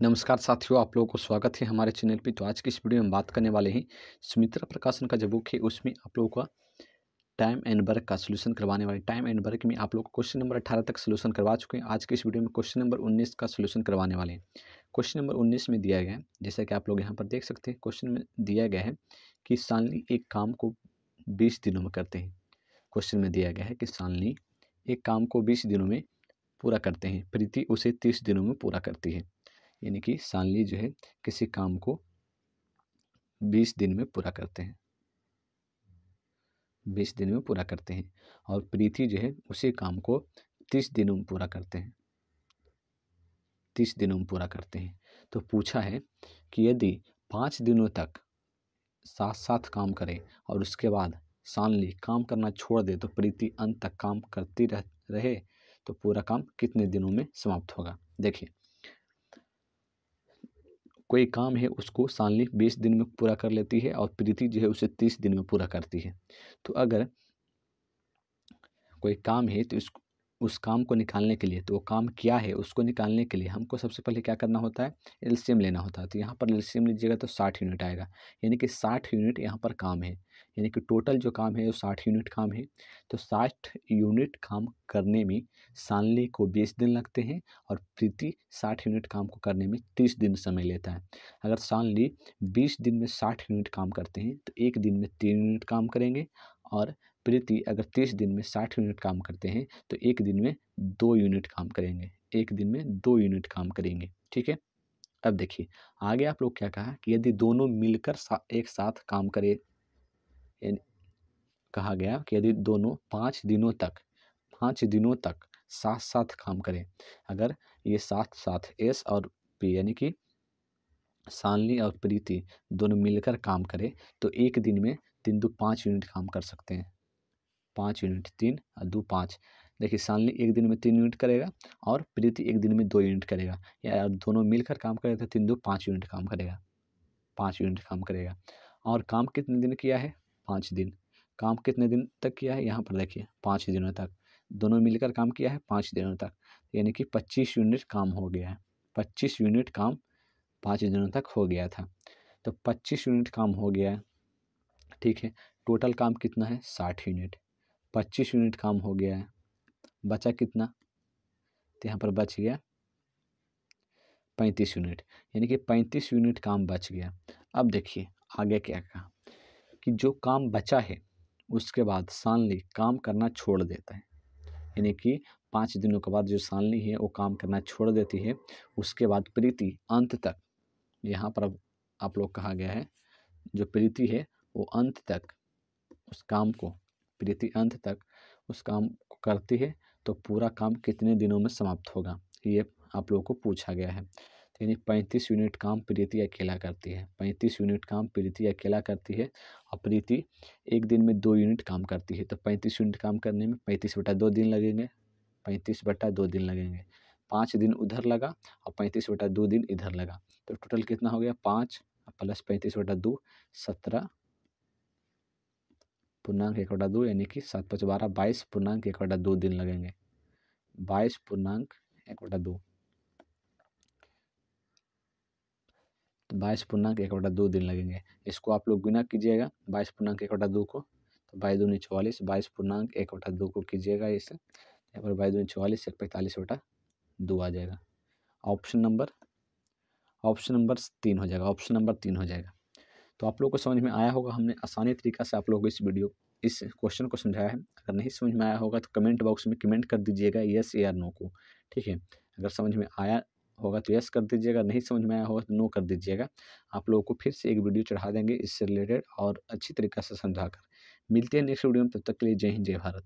नमस्कार साथियों, आप लोगों को स्वागत है हमारे चैनल पे। तो आज की इस वीडियो में हम बात करने वाले हैं सुमित्रा प्रकाशन का जो बुक है उसमें आप लोगों का टाइम एंड वर्क का सोल्यूशन करवाने वाले। टाइम एंड वर्क में आप लोग क्वेश्चन नंबर 18 तक सोल्यूशन करवा चुके हैं। आज के इस वीडियो में क्वेश्चन नंबर 19 का सोल्यूशन करवाने वाले हैं। क्वेश्चन नंबर 19 में दिया गया है, जैसा कि आप लोग यहाँ पर देख सकते हैं, क्वेश्चन में दिया गया है कि शालिनी एक काम को 20 दिनों में करते हैं। क्वेश्चन में दिया गया है कि शालिनी एक काम को 20 दिनों में पूरा करते हैं, प्रीति उसे 30 दिनों में पूरा करती है। यानी कि शालिनी जो है किसी काम को 20 दिन में पूरा करते हैं, 20 दिन में पूरा करते हैं, और प्रीति जो है उसी काम को 30 दिनों में पूरा करते हैं, 30 दिनों में पूरा करते हैं। तो पूछा है कि यदि 5 दिनों तक साथ साथ काम करे और उसके बाद शालिनी काम करना छोड़ दे तो प्रीति अंत तक काम करती रहे तो पूरा काम कितने दिनों में समाप्त होगा। देखिए, कोई काम है उसको शालिनी 20 दिन में पूरा कर लेती है और प्रीति जो है उसे 30 दिन में पूरा करती है। तो अगर कोई काम है तो उस काम को निकालने के लिए, तो वो काम क्या है उसको निकालने के लिए हमको सबसे पहले क्या करना होता है, एलसीएम लेना होता है। तो यहाँ पर एलसीएम लीजिएगा तो 60 यूनिट आएगा, यानी कि 60 यूनिट यहाँ पर काम है, यानी कि टोटल जो काम है वो 60 यूनिट काम है। तो 60 यूनिट काम करने में शालिनी को 20 दिन लगते हैं और प्रीति 60 यूनिट काम को करने में 30 दिन समय लेता है। अगर शालिनी 20 दिन में 60 यूनिट काम करते हैं तो एक दिन में 3 यूनिट काम करेंगे, और प्रीति अगर 30 दिन में 60 यूनिट काम करते हैं तो एक दिन में 2 यूनिट काम करेंगे, एक दिन में 2 यूनिट काम करेंगे। ठीक है, अब देखिए आगे आप लोग क्या कहा कि यदि दोनों मिलकर एक साथ काम करें, कहा गया कि यदि दोनों 5 दिनों तक साथ साथ काम करें। अगर ये साथ साथ एस और पी यानी कि शालिनी और प्रीति दोनों मिलकर काम करें तो एक दिन में 3 दो 5 यूनिट काम कर सकते हैं। 5 यूनिट, 3 और 2 5। देखिए, शालिनी एक दिन में 3 यूनिट करेगा और प्रीति एक दिन में 2 यूनिट करेगा, या दोनों मिलकर काम करेगा तो 3 दो 5 यूनिट काम करेगा, 5 यूनिट काम करेगा। और काम कितने दिन किया है, 5 दिन। काम कितने दिन तक किया है, यहाँ पर देखिए 5 दिनों तक। दोनों मिलकर काम किया है 5 दिनों तक, यानी कि 25 यूनिट काम हो गया है। 25 यूनिट काम 5 दिनों तक हो गया था। तो 25 यूनिट काम हो गया है, ठीक है। टोटल काम कितना है, 60 यूनिट। 25 यूनिट काम हो गया है, बचा कितना, तो यहाँ पर बच गया 35 यूनिट, यानी कि 35 यूनिट काम बच गया। अब देखिए आगे क्या कहा कि जो काम बचा है उसके बाद शालिनी काम करना छोड़ देता है, यानी कि 5 दिनों के बाद जो शालिनी है वो काम करना छोड़ देती है। उसके बाद प्रीति अंत तक, यहाँ पर अब आप लोग कहा गया है जो प्रीति है वो अंत तक उस काम को, प्रीति अंत तक उस काम को करती है तो पूरा काम कितने दिनों में समाप्त होगा, ये आप लोगों को पूछा गया है। तो यानी 35 यूनिट काम प्रीति अकेला करती है, 35 यूनिट काम प्रीति अकेला करती है, और प्रीति एक दिन में 2 यूनिट काम करती है। तो 35 यूनिट काम करने में 35/2 दिन लगेंगे, 35/2 दिन लगेंगे। 5 दिन उधर लगा और 35/2 दिन इधर लगा, तो टोटल कितना हो गया, 5 प्लस 35/2 17.1/2, यानी कि 7 5 12 22.1/2 दिन लगेंगे, 22.1/2, तो 22.1/2 दिन लगेंगे। इसको आप लोग गुना कीजिएगा 22.1/2 को, तो 22 दूनी 44, 22.1/2 को कीजिएगा इसे, यहाँ पर 22 दूनी 44, 45/2 आ जाएगा। ऑप्शन नंबर 3 हो जाएगा, ऑप्शन नंबर 3 हो जाएगा। तो आप लोग को समझ में आया होगा, हमने आसानी तरीक़ा से आप लोगों को इस क्वेश्चन को समझाया है। अगर नहीं समझ में आया होगा तो कमेंट बॉक्स में कमेंट कर दीजिएगा यस या नो को, ठीक है। अगर समझ में आया होगा तो यस कर दीजिएगा, नहीं समझ में आया होगा तो नो कर दीजिएगा। आप लोगों को फिर से एक वीडियो चढ़ा देंगे इससे रिलेटेड और अच्छी तरीक़े से समझा कर। मिलते हैं नेक्स्ट वीडियो में, तब तक के लिए जय हिंद जय भारत।